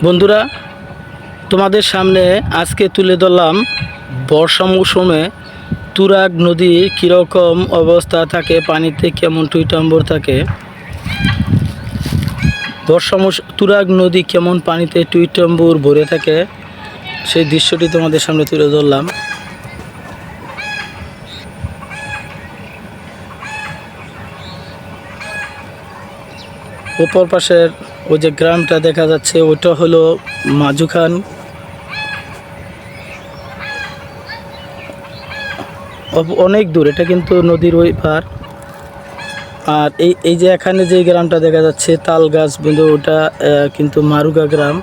বন্ধুরা, তোমাদের সামনে আজকে তুলে ধরলাম বর্ষা মৌসুমে তুরাগ নদী কীরকম অবস্থা থাকে, পানিতে কেমন টুইটাম্বর থাকে। তুরাগ নদী কেমন পানিতে টুইটাম্বর ভরে থাকে সেই দৃশ্যটি তোমাদের সামনে তুলে ধরলাম। অপর পাশের ওই যে গ্রামটা দেখা যাচ্ছে ওটা হলো মাজুখান। অনেক দূর, এটা কিন্তু নদীর ওই পার। আর এই যে এখানে যে গ্রামটা দেখা যাচ্ছে তাল গাছ বিন্দু, ওটা কিন্তু মারুগা গ্রাম।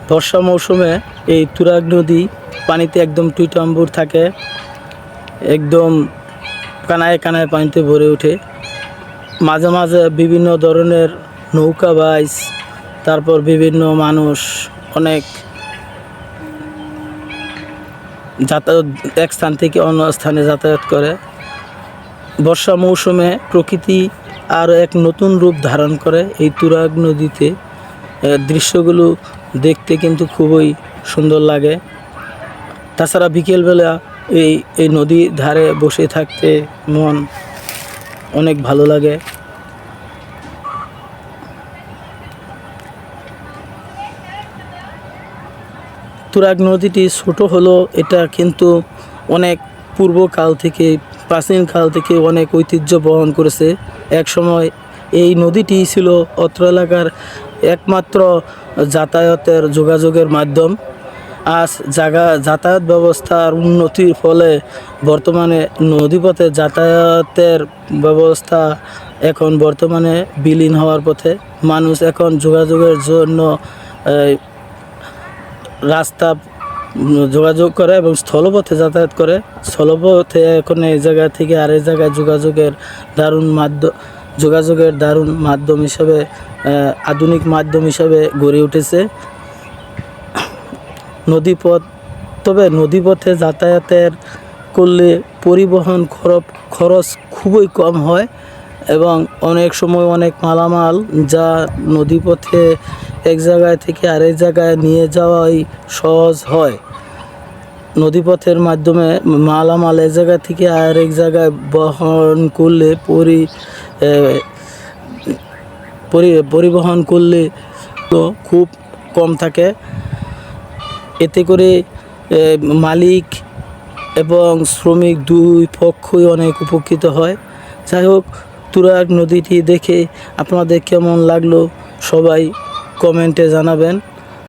বর্ষা মৌসুমে এই তুরাগ নদী পানিতে একদম টুইটাম্বুর থাকে, একদম কানায় কানায় পানিতে ভরে ওঠে। মাঝে মাঝে বিভিন্ন ধরনের নৌকা বাইচ, তারপর বিভিন্ন মানুষ অনেক যাতায়াত, এক স্থান থেকে অন্য স্থানে যাতায়াত করে। বর্ষা মৌসুমে প্রকৃতি আরও এক নতুন রূপ ধারণ করে। এই তুরাগ নদীতে দৃশ্যগুলো দেখতে কিন্তু খুবই সুন্দর লাগে। তাছাড়া বিকেলবেলা এই নদীর ধারে বসে থাকতে মন অনেক ভালো লাগে। তুরাগ নদীটি ছোট হলো, এটা কিন্তু অনেক পূর্বকাল থেকে, প্রাচীনকাল থেকে অনেক ঐতিহ্য বহন করেছে। এক সময় এই নদীটি ছিল অত্র এলাকার একমাত্র যোগাযোগের মাধ্যম। আজ যাতায়াত ব্যবস্থার উন্নতির ফলে বর্তমানে নদীপথে যাতায়াতের ব্যবস্থা এখন বর্তমানে বিলীন হওয়ার পথে। মানুষ এখন যোগাযোগের জন্য রাস্তা যোগাযোগ করে এবং স্থলপথে যাতায়াত করে। স্থলপথে এখন এই জায়গা থেকে আরেক জায়গায় যোগাযোগের দারুণ মাধ্যম হিসাবে, আধুনিক মাধ্যম হিসাবে গড়ে উঠেছে নদীপথ। তবে নদীপথে যাতায়াতের করলে পরিবহন খরচ খুবই কম হয় এবং অনেক সময় অনেক মালামাল যা নদীপথে এক জায়গায় থেকে আরেক জায়গায় নিয়ে যাওয়াই সহজ হয়। নদীপথের মাধ্যমে মালামাল এক জায়গা থেকে আরেক জায়গায় বহন করলে পরিবহন করলে তো খুব কম থাকে। এতে করে মালিক এবং শ্রমিক দুই পক্ষই অনেক উপকৃত হয়। যাই হোক, তুরাগ নদীটি দেখে আপনাদের কেমন লাগলো সবাই কমেন্টে জানাবেন।